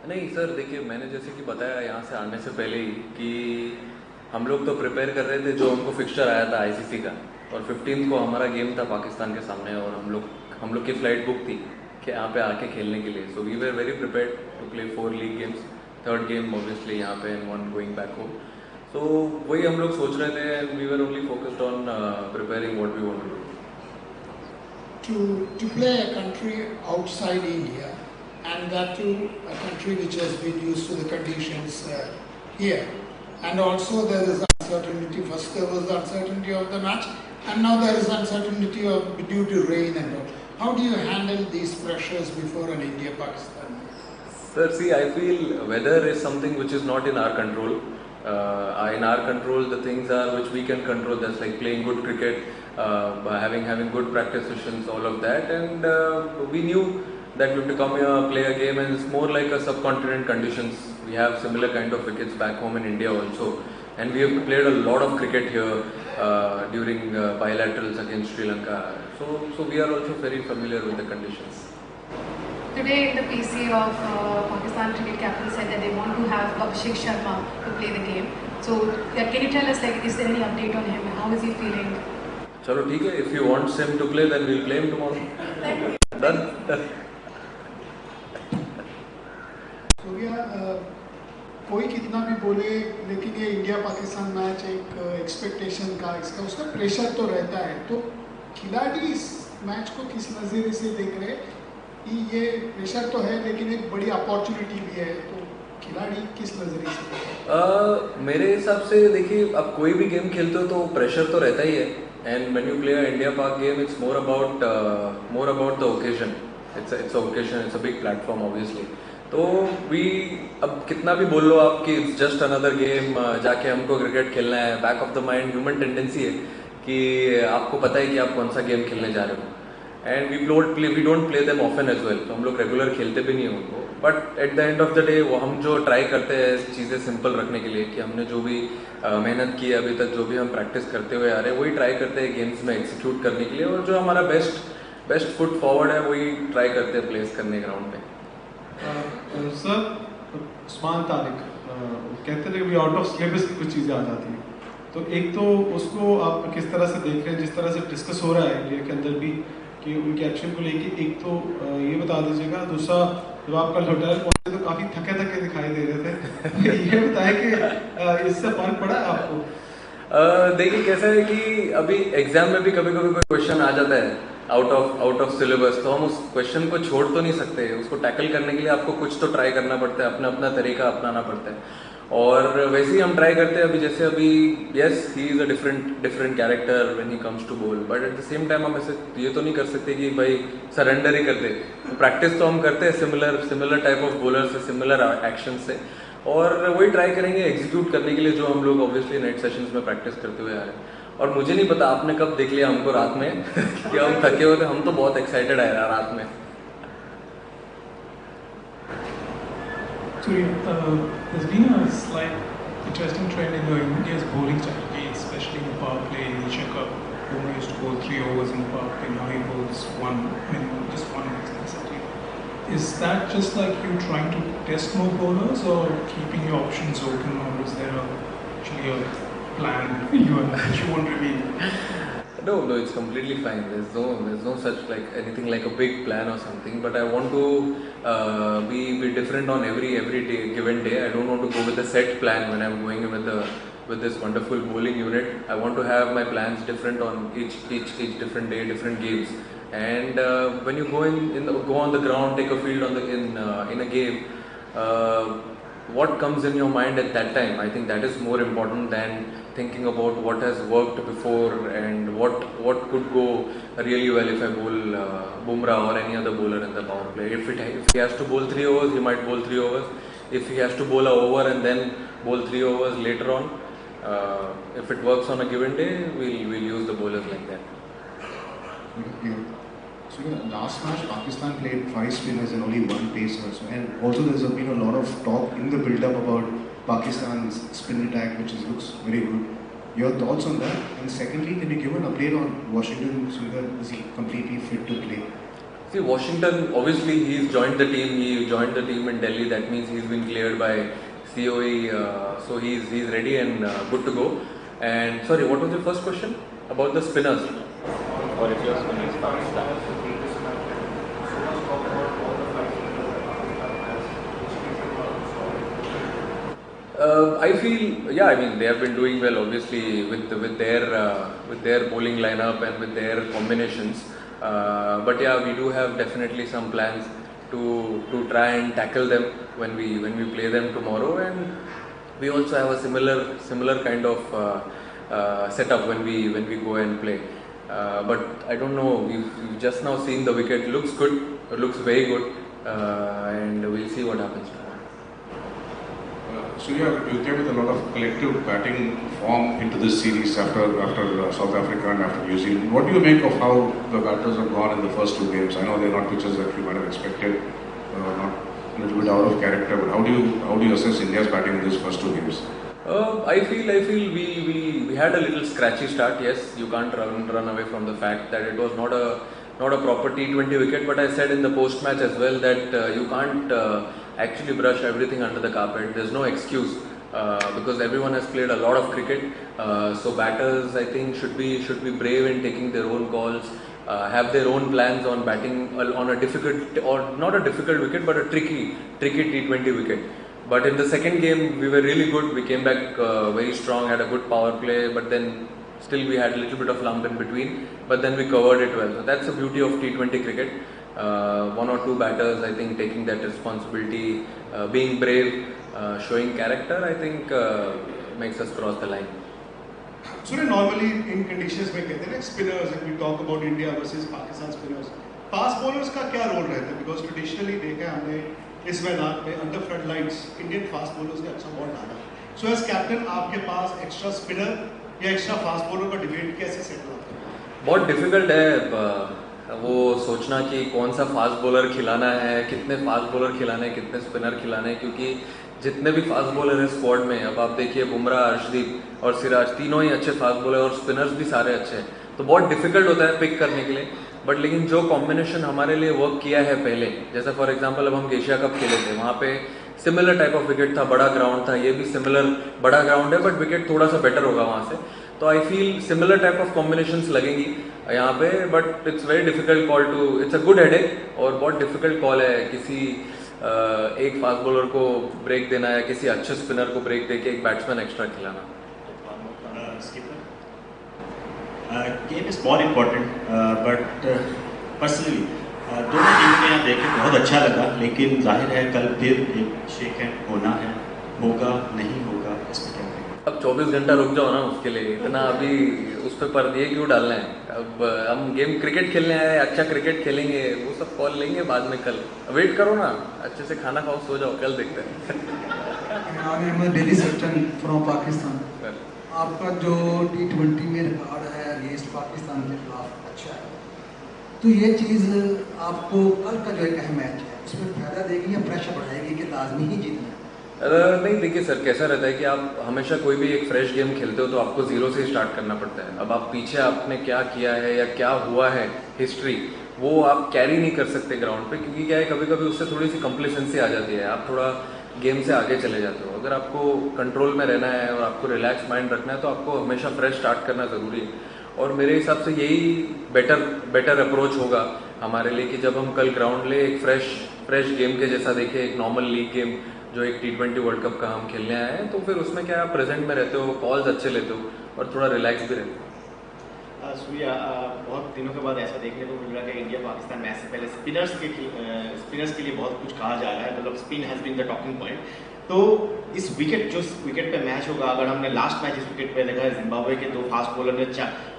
नहीं सर, देखिए मैंने जैसे कि बताया यहाँ से आने से पहले ही कि हम लोग तो प्रिपेयर कर रहे थे, जो हमको फिक्सचर आया था आईसीसी का, और 15 को हमारा गेम था पाकिस्तान के सामने, और हम लोग की फ़्लाइट बुक थी कि यहाँ पे आके खेलने के लिए। So we were very prepared to play 4 league games, third game obviously यहाँ पे and 1 going back home. So वही हम लोग सोच रहे थे and we were only focused on preparing what we want to do. To play a country outside India, and that too a country which has been used to the conditions here, and also there is uncertainty. First there was the uncertainty of the match, and now there is uncertainty of due to rain and all. How do you handle these pressures before an India-Pakistan? Sir, see, I feel weather is something which is not in our control. In our control, the things are which we can control. That's like playing good cricket, by having good practice sessions, all of that. And we knew that we have to come here, play a game, and it's more like a subcontinent conditions. We have similar kind of wickets back home in India also, and we have played a lot of cricket here during bilaterals against Sri Lanka. So we are also very familiar with the conditions. Today, in the PC of Pakistan cricket captain said that they want to have Abhishek Sharma to play the game. So, can you tell us, like, is there any update on him? How is he feeling? चलो ठीक है, if he wants him to play, then we'll play him tomorrow. Done. Surya, कोई कितना भी बोले, लेकिन ये India Pakistan match एक एक्सपेक्टेशन का, इसका उसका प्रेशर तो रहता है। तो खिलाड़ी इस मैच को किस नज़रिए से देख रहे हैं? ये प्रेशर तो है, लेकिन एक बड़ी अपॉर्चुनिटी भी है, तो खिलाड़ी किस नज़रिए से देख रहे हैं? मेरे हिसाब से देखिए, अब कोई भी गेम खेलते हो तो प्रेशर तो रहता ही है। And when you play India Pak game, it's more about the occasion. It's occasion, it's a big platform obviously. तो अब कितना भी बोल लो आप कि इट्स जस्ट अनदर गेम, जाके हमको क्रिकेट खेलना है, back of the mind human tendency है कि आपको पता है कि आप कौन सा गेम खेलने जा रहे हो। And we don't play them often as well, तो हम लोग रेगुलर खेलते भी नहीं हैं उनको। But at the end of the day वो हम जो ट्राई करते हैं चीज़ें सिंपल रखने के लिए, कि हमने जो भी मेहनत की है अभी तक, जो भी हम प्रैक्टिस करते हुए आ रहे हैं, वही ट्राई करते हैं गेम्स में एग्जीक्यूट करने के लिए, और जो हमारा बेस्ट फुट फॉरवर्ड है वही ट्राई करते हैं प्लेस करने ग्राउंड पे। सर, उस्मान तारिक कहते थे कि आउट ऑफ सिलेबस की कुछ चीज़ें आ जाती हैं, तो एक तो उसको आप किस तरह से देख रहे हैं, जिस तरह से डिस्कस हो रहा है इंडिया के अंदर भी कि उनके एक्शन को लेके, एक तो ये बता दीजिएगा। दूसरा, जब आप कल होटल पहुंचे तो काफ़ी थके थके दिखाई दे रहे थे। ये बताया कि इससे फर्क पड़ा है आपको? देखिए कैसा है कि अभी एग्जाम में भी कभी कभी कोई क्वेश्चन आ जाता है आउट ऑफ सिलेबस, तो हम उस क्वेश्चन को छोड़ तो नहीं सकते। उसको टैकल करने के लिए आपको कुछ तो ट्राई करना पड़ता है, अपना अपना तरीका अपनाना पड़ता है। और वैसे ही हम ट्राई करते हैं अभी, जैसे अभी yes he is a different character when he comes to bowl, but at the same time हम ऐसे ये तो नहीं कर सकते कि भाई सरेंडर ही कर दे। तो प्रैक्टिस तो हम करते हैं सिमिलर टाइप ऑफ बॉलर से, सिमिलर एक्शन से, और वही ट्राई करेंगे एग्जीक्यूट करने के लिए जो हम लोग ऑब्वियसली नाइट सेशंस में प्रैक्टिस करते हुए आ रहे हैं। और मुझे नहीं पता आपने कब देख लिया हमको रात में कि हम थके हुए थे, हम तो बहुत एक्साइटेड आए रात में। Surya, there's been a slight interesting trend in India's bowling strategy, especially in the power play. In Asia Cup, Bumrah used to bowl 3 overs in the power play, now he bowls just one innings. Is that just like you trying to test more bowlers, or keeping your options open, or is there actually a plan you won't reveal? No, it's completely fine. There's no such like anything like a big plan or something. But I want to be different on every day, given day. I don't want to go with a set plan when I'm going with this wonderful bowling unit. I want to have my plans different on each different day, different games. And when you go on the ground, take a field in a game. What comes in your mind at that time? I think that is more important than thinking about what has worked before and what could go really well if I bowl Bumrah or any other bowler in the power play. If he has to bowl 3 overs, he might bowl 3 overs. If he has to bowl a over and then bowl 3 overs later on, if it works on a given day, we'll use the bowlers like that. So last match Pakistan played 5 spinners and only 1 pacer. So, and also there's been a lot of talk in the build-up about Pakistan's spin attack, which looks very good. Your thoughts on that? And secondly, can you give an update on Washington Sundar? Is he completely fit to play? See, Washington, obviously he's joined the team. He joined the team in Delhi. That means he's been cleared by COE. So he's ready and good to go. And sorry, what was your first question about the spinners? Or if your spinners Pakistan. I feel, yeah, I mean they have been doing well, obviously with their bowling lineup and with their combinations. But yeah, we do have definitely some plans to try and tackle them when we play them tomorrow, and we also have a similar kind of setup when we go and play. But I don't know. We've just now seen the wicket. Looks good. It looks very good, and we'll see what happens tomorrow. Surya, you came with a lot of collective batting form into this series after South Africa and after New Zealand. What do you make of how the batters have gone in the first two games? I know they're not pitches that you might have expected, not a little bit out of character, but how do you assess India's batting in these first two games? I feel we had a little scratchy start. Yes, you can't run away from the fact that it was not a proper T20 wicket. But I said in the post match as well that you can't actually brush everything under the carpet. There's no excuse because everyone has played a lot of cricket. So batters, I think, should be brave in taking their own calls. Have their own plans on batting on a difficult, or not a difficult wicket, but a tricky T20 wicket. But in the second game, we were really good. We came back very strong, had a good power play, but then still we had a little bit of lump in between. But then we covered it well. So that's the beauty of T20 cricket. One or two batters, I think, taking that responsibility, being brave, showing character, I think makes us cross the line. So normally in conditions में कहते हैं ना spinners, and we talk about India versus Pakistan spinners. Fast bowlers का क्या role रहता है? Because traditionally देखा है हमने इस मैदान में under floodlights Indian fast bowlers ने अच्छा बॉल डाला. So as captain आपके पास extra spinner या extra fast bowler का debate कैसे सेट होता है? बहुत डिफिकल्ट है वो सोचना कि कौन सा फास्ट बॉलर खिलाना है, कितने फास्ट बॉलर खिलाने हैं, कितने स्पिनर खिलाने हैं, क्योंकि जितने भी फास्ट बॉलर हैं स्क्वाड में, अब आप देखिए बुमराह, अर्शदीप और सिराज तीनों ही अच्छे फास्ट बॉलर और स्पिनर्स भी सारे अच्छे हैं. तो बहुत डिफिकल्ट होता है पिक करने के लिए. बट लेकिन जो कॉम्बिनेशन हमारे लिए वर्क किया है पहले, जैसे फॉर एग्जांपल अब हम एशिया कप खेले थे, वहाँ पे सिमिलर टाइप ऑफ विकेट था, बड़ा ग्राउंड था, ये भी सिमिलर बड़ा ग्राउंड है बट विकेट थोड़ा सा बेटर होगा वहाँ से. तो I feel similar type of combinations लगेंगी यहाँ पे. But it's very difficult call to, it's a good headache और बहुत डिफिकल्ट कॉल है किसी एक फास्ट बॉलर को ब्रेक देना या किसी अच्छे स्पिनर को ब्रेक देके एक बैट्समैन एक्स्ट्रा खिलाना. Game is more important but personally दोनों टीम में यहाँ देख के बहुत अच्छा लगा, लेकिन जाहिर है कल फिर एक शेक हैंड होना है, होगा नहीं होगा इसमें क्या करेंगे. अब 24 घंटा रुक जाओ ना उसके लिए, इतना अभी उस पर पर्दे क्यों डालना है. अब हम गेम क्रिकेट खेलने आए, अच्छा क्रिकेट खेलेंगे, वो सब कॉल लेंगे बाद में. कल वेट करो ना, अच्छे से खाना खाओ, सो जाओ, कल देखते हैं. Daily section from Pakistan. आपका जो T20 में रिकॉर्ड है अगेंस्ट पाकिस्तान के खिलाफ अच्छा है, तो ये चीज़ आपको कल का जो एक अहम मैच है उसमें फायदा देगी या प्रेशर बढ़ाएगी कि लाजमी ही जीतना है? नहीं, देखिए सर, कैसा रहता है कि आप हमेशा कोई भी एक फ्रेश गेम खेलते हो तो आपको जीरो से स्टार्ट करना पड़ता है. अब आप पीछे आपने क्या किया है या क्या हुआ है हिस्ट्री, वो आप कैरी नहीं कर सकते ग्राउंड पे, क्योंकि क्या है कभी कभी उससे थोड़ी सी कंप्लेसेंसी आ जाती है, आप थोड़ा गेम से आगे चले जाते हो. अगर आपको कंट्रोल में रहना है और आपको रिलैक्स माइंड रखना है तो आपको हमेशा फ्रेश स्टार्ट करना ज़रूरी है. और मेरे हिसाब से यही बेटर अप्रोच होगा हमारे लिए कि जब हम कल ग्राउंड ले एक फ्रेश गेम के जैसा देखें, एक नॉर्मल लीग गेम जो एक T20 वर्ल्ड कप का हम खेलने आए हैं, तो फिर उसमें क्या आप प्रेजेंट में रहते हो, कॉल्स अच्छे लेते हो और थोड़ा रिलैक्स भी रहते हो. सूर्या, बहुत दिनों के बाद ऐसा देखने को मिल रहा है कि इंडिया पाकिस्तान मैच से पहले स्पिनर्स के लिए बहुत कुछ कहा जा रहा है, मतलब spin has been the talking point. तो इस विकेट पे मैच होगा, अगर हमने लास्ट मैच इस विकेट पे देखा है, जिम्बाब्वे के 2 फास्ट बॉलर ने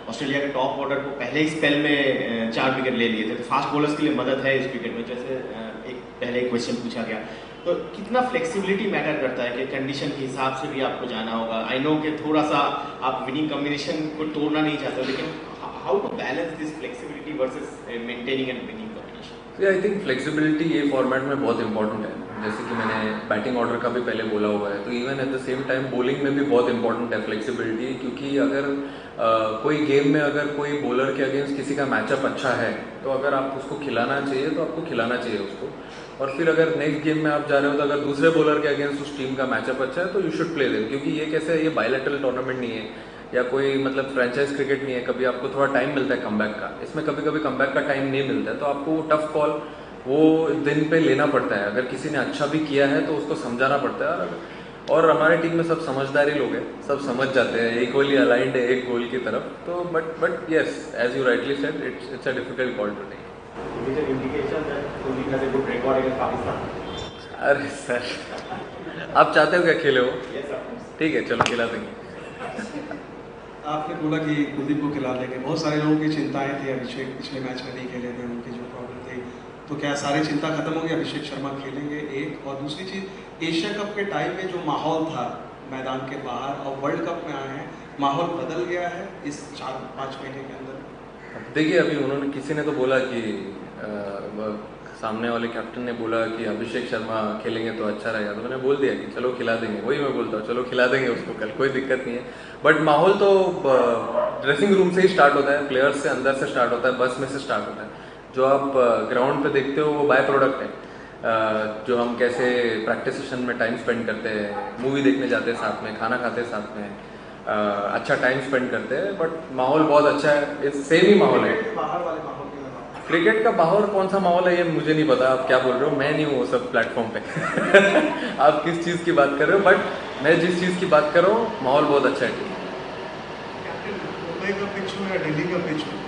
ऑस्ट्रेलिया के टॉप ऑर्डर को पहले ही स्पेल में 4 विकेट ले लिए थे. तो फास्ट बॉलर्स के लिए मदद है इस विकेट में. जैसे एक पहले एक क्वेश्चन पूछा गया, तो कितना फ्लेक्सिबिलिटी मैटर करता है कि कंडीशन के हिसाब से भी आपको जाना होगा. आई नो कि थोड़ा सा आप विनिंग कॉम्बिनेशन को तोड़ना नहीं चाहते हो, लेकिन how to balance this flexibility versus maintaining and winning combination? I think flexibility ये फॉर्मेट में बहुत इंपॉर्टेंट है। जैसे कि मैंने बैटिंग ऑर्डर का भी पहले बोला हुआ है, तो even at the same time bowling में भी बहुत इंपॉर्टेंट है फ्लेक्सिबिलिटी। क्योंकि अगर कोई गेम में अगर कोई बॉलर के अगेंस्ट किसी का मैचअप अच्छा है, तो अगर आप उसको खिलाना चाहिए तो आपको खिलाना चाहिए उसको। और फिर अगर नेक्स्ट गेम में आप जा रहे हो तो अगर दूसरे बॉलर के अगेंस्ट उस टीम का मैचअप अच्छा है तो यू शुड प्ले देम। क्योंकि ये कैसे, ये बायलैटरल टूर्नामेंट नहीं है या कोई मतलब फ्रेंचाइज क्रिकेट नहीं है, कभी आपको थोड़ा टाइम मिलता है कमबैक का। इसमें कभी कभी कमबैक का टाइम नहीं मिलता है, तो आपको टफ कॉल वो दिन पे लेना पड़ता है। अगर किसी ने अच्छा भी किया है तो उसको समझाना पड़ता है। और हमारे टीम में सब समझदारी लोग हैं, सब समझ जाते हैं, इक्वली अलाइंड है एक गोल की तरफ। तो but yes, as you rightly said, it's a difficult call to take. अरे सर, आप चाहते हो क्या खेले हो? ठीक है, चलो खिला देंगे। आपने बोला कि कुलदीप को खिला देंगे, बहुत सारे लोगों की चिंताएं थी, अभिषेक पिछले मैच में नहीं खेले थे, उनकी जो प्रॉब्लम थी, तो क्या सारी चिंता खत्म हो गई? अभिषेक शर्मा खेलेंगे एक, और दूसरी चीज़ एशिया कप के टाइम में जो माहौल था मैदान के बाहर और वर्ल्ड कप में आए हैं, माहौल बदल गया है इस 4-5 महीने के अंदर? देखिए, अभी उन्होंने, किसी ने तो बोला कि सामने वाले कैप्टन ने बोला कि अभिषेक शर्मा खेलेंगे तो अच्छा रहेगा, तो मैंने बोल दिया कि चलो खिला देंगे। वही मैं बोलता हूँ, चलो खिला देंगे उसको कल, कोई दिक्कत नहीं है। बट माहौल तो ड्रेसिंग रूम से ही स्टार्ट होता है, प्लेयर्स से अंदर से स्टार्ट होता है, बस में से स्टार्ट होता है। जो आप ग्राउंड पे देखते हो वो बाय प्रोडक्ट है। जो हम कैसे प्रैक्टिस सेशन में टाइम स्पेंड करते हैं, मूवी देखने जाते हैं साथ में, खाना खाते हैं साथ में, अच्छा टाइम स्पेंड करते हैं। बट माहौल बहुत अच्छा है, सेम ही माहौल है। क्रिकेट का बाहर कौन सा माहौल है ये मुझे नहीं पता, आप क्या बोल रहे हो, मैं नहीं हूँ वो सब प्लेटफॉर्म पे। आप किस चीज़ की बात कर रहे हो? बट मैं जिस चीज़ की बात कर रहा हूँ, माहौल बहुत अच्छा है। मुंबई का पिच हो या दिल्ली का पिच हो,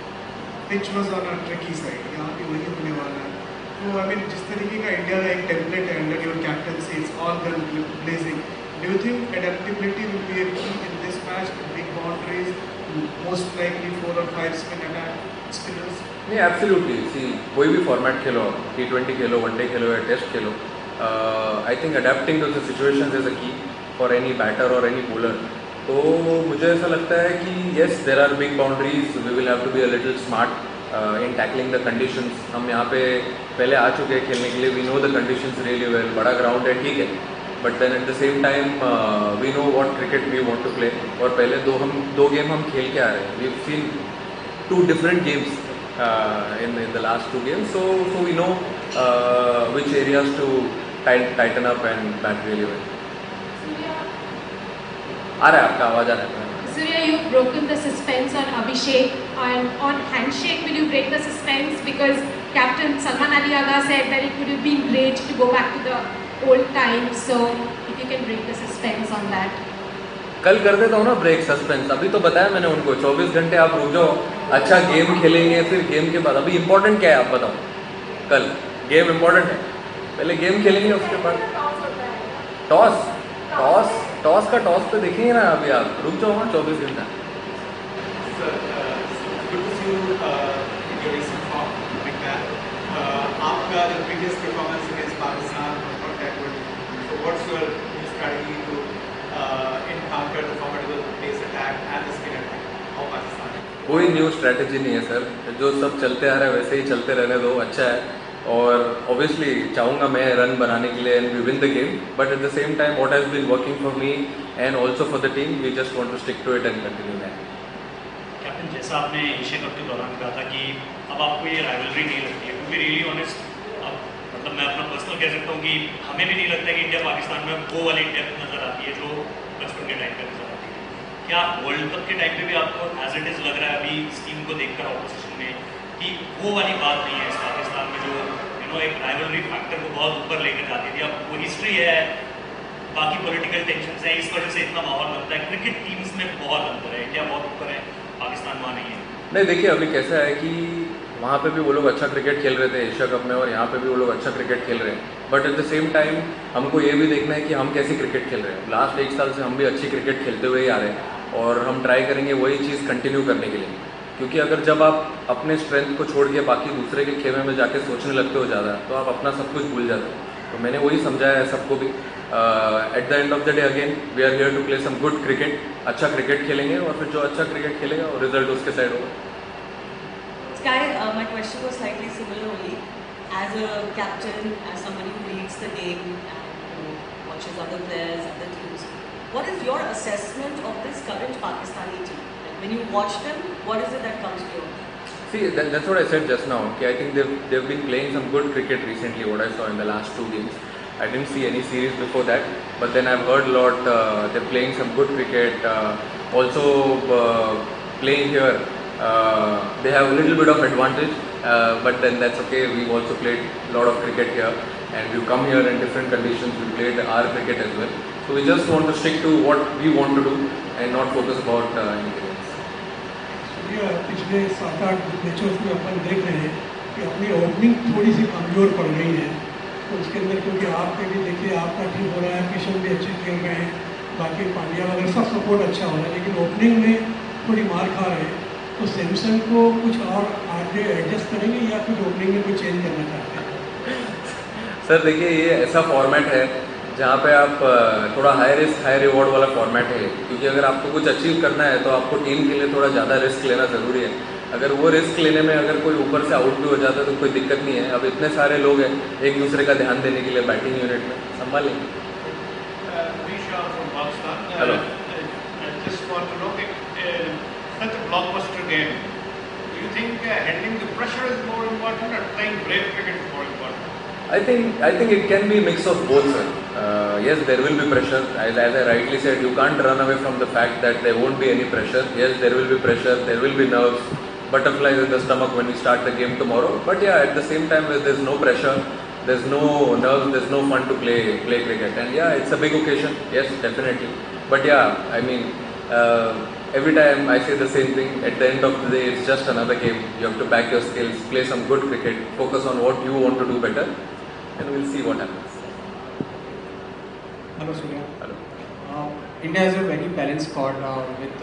pitch was on a tricky side, यहाँ पे वही होने वाला है। तो आई मीन जिस तरीके का इंडिया का एक टेम्पलेट है under your captaincy, it's all gun blazing, do you think adaptability will be a key in this match? Big boundaries, most likely 4 और 5 स्पिन अटैक, स्पिनर्स? नहीं, एब्सोल्युटली। सी, कोई भी फॉर्मेट खेलो, T20 खेलो, one day खेलो या test खेलो, I think adapting to the situations is a key for any batter और any bowler. तो मुझे ऐसा लगता है कि yes, there are big boundaries, we will have to be a little smart in tackling the conditions. हम यहाँ पे पहले आ चुके हैं खेलने के लिए, we know the conditions really well. बड़ा ग्राउंड है, ठीक है, but then at the same time we know what cricket we want to play. और पहले दो गेम हम खेल के आ रहे हैं, we have seen 2 different games in the last 2 games, so we know which areas to tighten up and bat really well. आ रहा है आपका आवाज, आ रहा है। Surya, you've broken the suspense on Abhishek, and on handshake, will you break the suspense? Because Captain Salman Ali Agha said that it would have been great to go back to the old times. So if you can break the suspense on that. कल कर देता हूँ ना break, suspense. अभी तो बताया मैंने उनको 24 घंटे आप रुक जाओ, अच्छा गेम खेलेंगे, फिर गेम के बाद। अभी इंपॉर्टेंट क्या है आप बताओ? कल गेम इंपॉर्टेंट है, पहले गेम खेलेंगे, उसके बाद टॉस टॉस का टॉस तो देखेंगे ना। अभी आप रुक जाओ ना 24 घंटा। आपका जो previous performance against Pakistan not that good, so what's your strategy to encounter the formidable pace attack and the spin attack of Pakistan? कोई न्यू स्ट्रैटेजी नहीं है सर, जो सब चलते आ रहा है वैसे ही चलते रहने दो, अच्छा है। और ऑब्वियसली चाहूँगा मैं रन बनाने के लिए and we win the game, but at the same time what has been working for me and also for the team, we just want to stick to it and continue that. Captain, जैसा आपने Asia cup के दौरान कहा था कि अब आपको ये राइवलरी नहीं लगती है, क्योंकि रियली ऑनेस्ट, अब मतलब मैं अपना पर्सनल कह सकता हूँ कि हमें भी नहीं लगता कि इंडिया पाकिस्तान में वो वाली डेप्थ नजर आती है जो बचपन के टाइम पे नजर आती है। क्या वर्ल्ड कप के टाइम पे भी आपको एज इट इज लग रहा है अभी इस टीम को देखकर ऑपोजिशन में कि वो वाली बात नहीं है इस पाकिस्तान में जो एक राइवलरी फैक्टर को बहुत ऊपर लेकर जाती थी? अब वो हिस्ट्री है, बाकी पॉलिटिकल टेंशन है, इस वजह से इतना माहौल बनता है। क्रिकेट टीम्स में बहुत अंतर है, इंडिया बहुत ऊपर है, पाकिस्तान वहाँ नहीं है। नहीं, देखिए अभी कैसा है कि वहाँ पे भी वो लोग अच्छा क्रिकेट खेल रहे थे एशिया कप में, और यहाँ पे भी वो लोग अच्छा क्रिकेट खेल रहे हैं। But at the same time हमको ये भी देखना है कि हम कैसी क्रिकेट खेल रहे हैं। लास्ट 1 साल से हम भी अच्छी क्रिकेट खेलते हुए ही आ रहे हैं, और हम ट्राई करेंगे वही चीज़ कंटिन्यू करने के लिए। क्योंकि अगर जब आप अपने स्ट्रेंथ को छोड़ के बाकी दूसरे के खेमे में जाके सोचने लगते हो ज़्यादा, तो आप अपना सब कुछ भूल जाते हो। तो मैंने वही समझाया है सबको भी, at the end of the day again we are here to play some good cricket, अच्छा क्रिकेट खेलेंगे, और फिर जो अच्छा क्रिकेट खेलेगा और रिजल्ट उसके साइड होगा। Sky, my question was slightly similar only. as a captain, as somebody who leads the game and watches other players, other teams, what is your assessment of this current Pakistani team? Like when you watch them, what is it that comes to you? See, that's what I said just now. Okay, I think they've been playing some good cricket recently. What I saw in the last 2 games, I didn't see any series before that. But then I've heard a lot. They're playing some good cricket. Also playing here, they have a little bit of advantage. But then that's okay. We've also played a lot of cricket here, and we've come here in different conditions. We played our cricket as well. So we just want to stick to what we want to do and not focus about anything else. पिछले 7-8 मैचों में अपन देख रहे हैं कि अपनी opening थोड़ी सी कमज़ोर पड़ गई है, तो उसके अंदर क्योंकि आपके भी देखिए आपका ठीक हो रहा है, किशन भी अच्छे खेल रहे हैं, बाकी पांड्या वगैरह सब सपोर्ट अच्छा हो रहा है, लेकिन ओपनिंग में थोड़ी मार खा रहे हैं, तो सैमसन को कुछ और आगे एडजस्ट करेंगे या कुछ ओपनिंग में कुछ चेंज करना चाहते हैं? सर देखिए, ये ऐसा फॉर्मेट है जहाँ पे आप थोड़ा हाई रिस्क हाई रिवॉर्ड वाला फॉर्मेट है, क्योंकि अगर आपको कुछ अचीव करना है तो आपको टीम के लिए थोड़ा ज़्यादा रिस्क लेना ज़रूरी है. अगर वो रिस्क लेने में अगर कोई ऊपर से आउट भी हो जाता है तो कोई दिक्कत नहीं है. अब इतने सारे लोग हैं एक दूसरे का ध्यान देने के लिए बैटिंग यूनिट में, संभाल लेंगे. Hello. I just want to know, such a blockbuster game, do you think handling the pressure is more important or playing brave cricket is more important? I think it can be a mix of both, sir. Yes, there will be pressure. As I rightly said, you can't run away from the fact that there won't be any pressure. Yes, there will be pressure, there will be nerves, butterflies in the stomach when we start the game tomorrow. But yeah, at the same time, there's no pressure, there's no nerves, there's no fun to play cricket. And yeah, it's a big occasion. Yes, definitely. But yeah, I mean, every time I say the same thing. At the end of the day, it's just another game. You have to back your skills, play some good cricket, focus on what you want to do better, and we'll see what happens. Hello, Surya. Hello. India has a very balanced squad with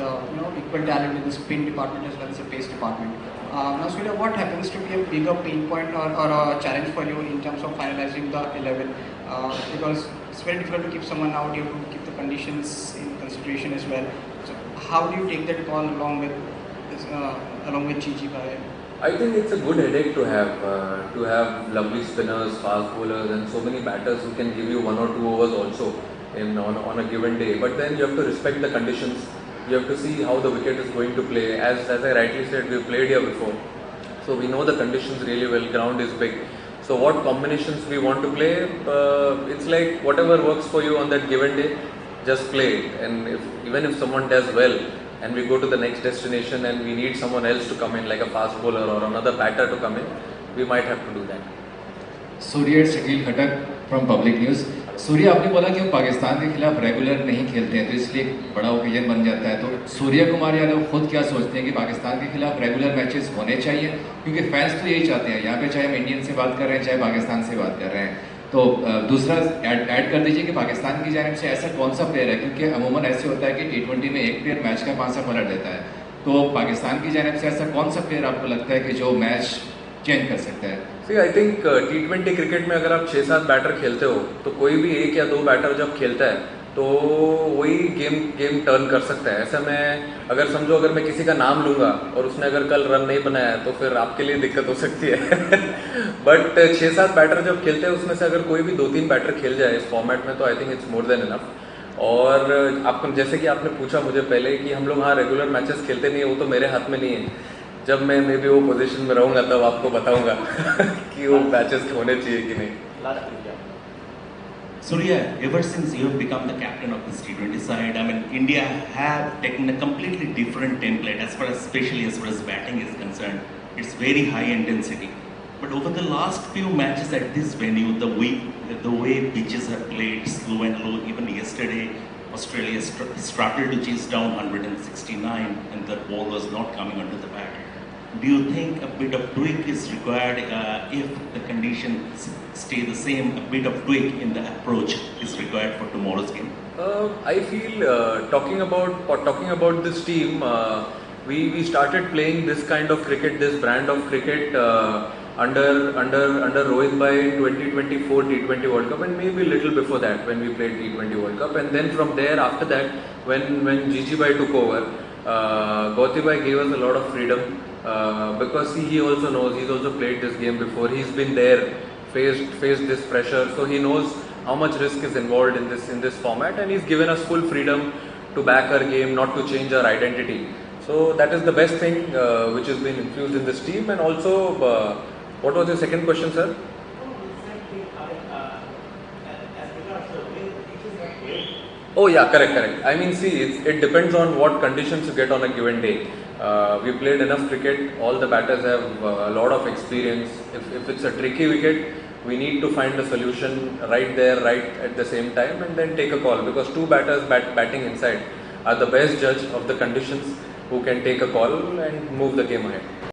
equal talent in the spin department as well as the pace department. Now, Surya, what happens to be a bigger pain point or a challenge for you in terms of finalizing the 11? Because it's very difficult to keep someone out. You have to keep the conditions in consideration as well. So, how do you take that call along with Gigi Bhai? I think it's a good headache to have lovely spinners, fast bowlers, and so many batters who can give you 1 or 2 overs also on a given day. But then you have to respect the conditions. You have to see how the wicket is going to play. As I rightly said, we've played here before, so we know the conditions really well. Ground is big. So what combinations we want to play? It's like whatever works for you on that given day, just play it. And even if someone does well, and we go to the next destination and we need someone else to come in, like a fast bowler or another batter to come in, we might have to do that. Surya Shakeel Khattak from public news. Surya, आपने बोला कि हम पाकिस्तान के खिलाफ regular नहीं खेलते हैं तो इसलिए एक बड़ा ओकेजन बन जाता है. तो सूर्य कुमार यादव खुद क्या सोचते हैं कि पाकिस्तान के खिलाफ रेगुलर मैचेस होने चाहिए? क्योंकि फैंस तो यही चाहते हैं. यहाँ पे चाहे हम इंडियन से बात कर रहे हैं चाहे पाकिस्तान से बात कर रहे हैं. तो दूसरा ऐड कर दीजिए कि पाकिस्तान की जानिब से ऐसा कौन सा प्लेयर है, क्योंकि अमूमन ऐसे होता है कि T20 में एक प्लेयर मैच का पासा पलट देता है. तो पाकिस्तान की जानिब से ऐसा कौन सा प्लेयर आपको लगता है कि जो मैच चेंज कर सकता है? See, I think T20 cricket में अगर आप 6-7 बैटर खेलते हो तो कोई भी 1 या 2 बैटर जब खेलता है तो वही गेम टर्न कर सकता है. ऐसा मैं अगर समझो, अगर मैं किसी का नाम लूँगा और उसने अगर कल रन नहीं बनाया तो फिर आपके लिए दिक्कत हो सकती है. बट 6-7 बैटर जब खेलते हैं उसमें से अगर कोई भी 2-3 बैटर खेल जाए इस फॉर्मेट में तो I think it's more than enough. और आपको जैसे कि आपने पूछा मुझे पहले कि हम लोग हाँ रेगुलर मैचेस खेलते नहीं है, वो तो मेरे हाथ में नहीं है. जब मैं मे बी वो पोजीशन में रहूँगा तब आपको बताऊँगा कि वो मैचेस होने चाहिए कि नहीं. Surya, ever since you have become the captain of this T20 side, I mean, India have taken a completely different template especially as far as batting is concerned. It's very high intensity. But over the last few matches at this venue, the way pitches have played slow and low. Even yesterday, Australia struggled to chase down 169 and the ball was not coming onto the bat. Do you think a bit of tweak is required if the conditions stay the same? A bit of tweak in the approach is required for tomorrow's game. I feel talking about this team, we started playing this kind of cricket, this brand of cricket under Rohit Bhai 2024 T20 World Cup, and maybe a little before that when we played T20 World Cup, and then from there after that when Gigi Bhai took over, Gautam Bhai gave us a lot of freedom. because he also knows, he's also played this game before, he's been there, faced this pressure, so he knows how much risk is involved in this format, and he's given us full freedom to back our game, not to change our identity. So that is the best thing which has been infused in this team. And also, what was your second question, sir? Oh yeah, correct. I mean, see, it depends on what conditions you get on a given day. We played enough cricket, all the batters have a lot of experience. If it's a tricky wicket, we need to find a solution right there, right at the same time, and then take a call, because two batters batting inside are the best judge of the conditions, who can take a call and move the game ahead.